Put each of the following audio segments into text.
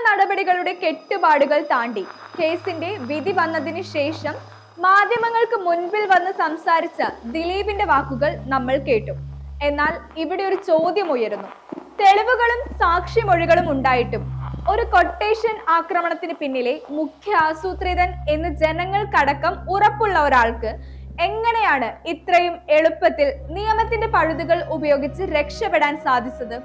നടപടികളുടെ കെട്ടുപാടുകൾ താണ്ടി കേസിന്റെ വിധി വന്നതിന് ശേഷം മാധ്യമങ്ങൾക്ക് മുൻപിൽ വന്ന് സംസാരിച്ച ദിലീപിന്റെ വാക്കുകൾ നമ്മൾ കേട്ടു. എന്നാൽ ഇവിടെ ഒരു ചോദ്യം ഉയരുന്നു. തെളിവുകളും സാക്ഷിമൊഴികളും ഉണ്ടായിട്ടും ഒരു കൊട്ടേഷൻ ആക്രമണത്തിന് പിന്നിലെ മുഖ്യ ആസൂത്രിതൻ എന്ന് ജനങ്ങൾക്കടക്കം ഉറപ്പുള്ള ഒരാൾക്ക് എങ്ങനെയാണ് ഇത്രയും എളുപ്പത്തിൽ നിയമത്തിന്റെ പഴുതുകൾ ഉപയോഗിച്ച് രക്ഷപ്പെടാൻ സാധിച്ചത്?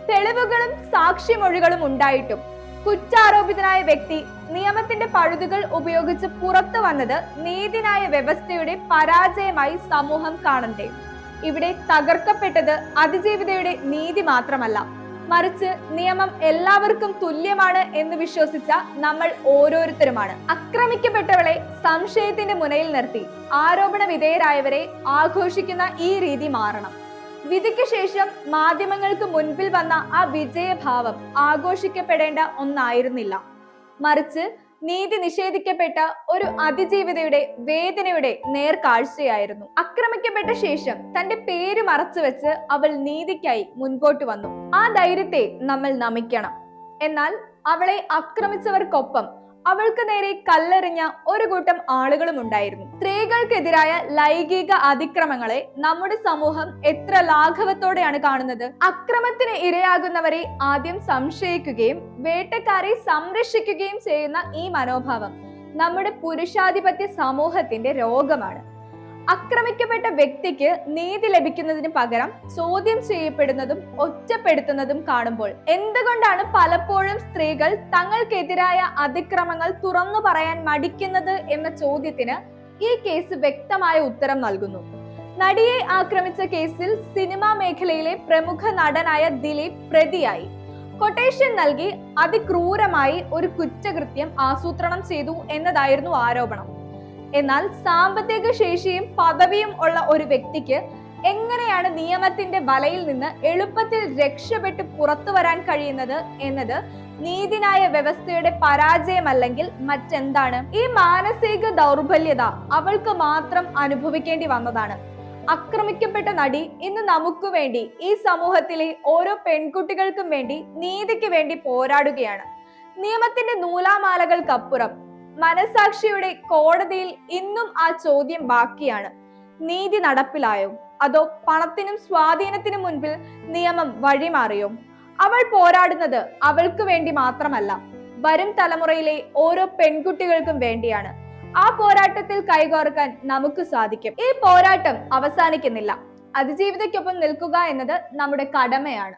തെളിവുകളും സാക്ഷിമൊഴികളും ഉണ്ടായിട്ടും കുറ്റാരോപിതനായ വ്യക്തി നിയമത്തിന്റെ പഴുതുകൾ ഉപയോഗിച്ച് പുറത്തു വന്നത് നീതിന്യായ വ്യവസ്ഥയുടെ പരാജയമായി സമൂഹം കാണണ്ടേ? ഇവിടെ തകർക്കപ്പെട്ടത് അതിജീവിതയുടെ നീതി മാത്രമല്ല, മറിച്ച് നിയമം എല്ലാവർക്കും തുല്യമാണ് എന്ന് വിശ്വസിച്ച നമ്മൾ ഓരോരുത്തരുമാണ്. ആക്രമിക്കപ്പെട്ടവളെ സംശയത്തിന്റെ മുനയിൽ നിർത്തി ആരോപണ വിധേയരായവരെ ആഘോഷിക്കുന്ന ഈ രീതി മാറണം. വിധിക്ക് ശേഷം മാധ്യമങ്ങൾക്ക് മുൻപിൽ വന്ന ആ വിജയഭാവം ആഘോഷിക്കപ്പെടേണ്ട ഒന്നായിരുന്നില്ല, മറിച്ച് നീതി നിഷേധിക്കപ്പെട്ട ഒരു അതിജീവിതയുടെ വേദനയുടെ നേർക്കാഴ്ചയായിരുന്നു. ആക്രമിക്കപ്പെട്ട ശേഷം തന്റെ പേര് മറച്ചുവെച്ച് അവൾ നീതിക്കായി മുൻപോട്ട് വന്നു. ആ ധൈര്യത്തെ നമ്മൾ നമിക്കണം. എന്നാൽ അവളെ ആക്രമിച്ചവർക്കൊപ്പം അവൾക്ക് നേരെ കല്ലെറിഞ്ഞ ഒരു കൂട്ടം ആളുകളും ഉണ്ടായിരുന്നു. സ്ത്രീകൾക്കെതിരായ ലൈംഗിക അതിക്രമങ്ങളെ നമ്മുടെ സമൂഹം എത്ര ലാഘവത്തോടെയാണ് കാണുന്നത്. അക്രമത്തിന് ഇരയാകുന്നവരെ ആദ്യം സംശയിക്കുകയും വേട്ടക്കാരെ സംരക്ഷിക്കുകയും ചെയ്യുന്ന ഈ മനോഭാവം നമ്മുടെ പുരുഷാധിപത്യ സമൂഹത്തിന്റെ രോഗമാണ്. ആക്രമിക്കപ്പെട്ട വ്യക്തിക്ക് നീതി ലഭിക്കുന്നതിന് പകരം ചോദ്യം ചെയ്യപ്പെടുന്നതും ഒറ്റപ്പെടുത്തുന്നതും കാണുമ്പോൾ എന്തുകൊണ്ടാണ് പലപ്പോഴും സ്ത്രീകൾ തങ്ങൾക്കെതിരായ അതിക്രമങ്ങൾ തുറന്നു പറയാൻ മടിക്കുന്നത് എന്ന ചോദ്യത്തിന് ഈ കേസ് വ്യക്തമായ ഉത്തരം നൽകുന്നു. നടിയെ ആക്രമിച്ച കേസിൽ സിനിമാ മേഖലയിലെ പ്രമുഖ നടനായ ദിലീപ് പ്രതിയായി. കൊട്ടേഷൻ നൽകി അതിക്രൂരമായി ഒരു കുറ്റകൃത്യം ആസൂത്രണം ചെയ്തു എന്നതായിരുന്നു ആരോപണം. എന്നാൽ സാമ്പത്തിക ശേഷിയും പദവിയും ഉള്ള ഒരു വ്യക്തിക്ക് എങ്ങനെയാണ് നിയമത്തിന്റെ വലയിൽ നിന്ന് എളുപ്പത്തിൽ രക്ഷപ്പെട്ട് പുറത്തു വരാൻ കഴിയുന്നത് എന്നത് നീതിന്യായ വ്യവസ്ഥയുടെ പരാജയമല്ലെങ്കിൽ മറ്റെന്താണ്? ഈ മാനസിക ദൗർബല്യത അവൾക്ക് മാത്രം അനുഭവിക്കേണ്ടി വന്നതാണ്. ആക്രമിക്കപ്പെട്ട നടി ഇന്ന് നമുക്ക് വേണ്ടി, ഈ സമൂഹത്തിലെ ഓരോ പെൺകുട്ടികൾക്കും വേണ്ടി നീതിക്ക് വേണ്ടി പോരാടുകയാണ്. നിയമത്തിന്റെ നൂലാമാലകൾക്കപ്പുറം മനസാക്ഷിയുടെ കോടതിയിൽ ഇന്നും ആ ചോദ്യം ബാക്കിയാണ്. നീതി നടപ്പിലായോ, അതോ പണത്തിനും സ്വാധീനത്തിനും മുൻപിൽ നിയമം വഴിമാറിയോ? അവൾ പോരാടുന്നത് അവൾക്ക് വേണ്ടി മാത്രമല്ല, വരും തലമുറയിലെ ഓരോ പെൺകുട്ടികൾക്കും വേണ്ടിയാണ്. ആ പോരാട്ടത്തിൽ കൈകോർക്കാൻ നമുക്ക് സാധിക്കും. ഈ പോരാട്ടം അവസാനിക്കുന്നില്ല. അതിജീവിതയ്ക്കൊപ്പം നിൽക്കുക എന്നത് നമ്മുടെ കടമയാണ്.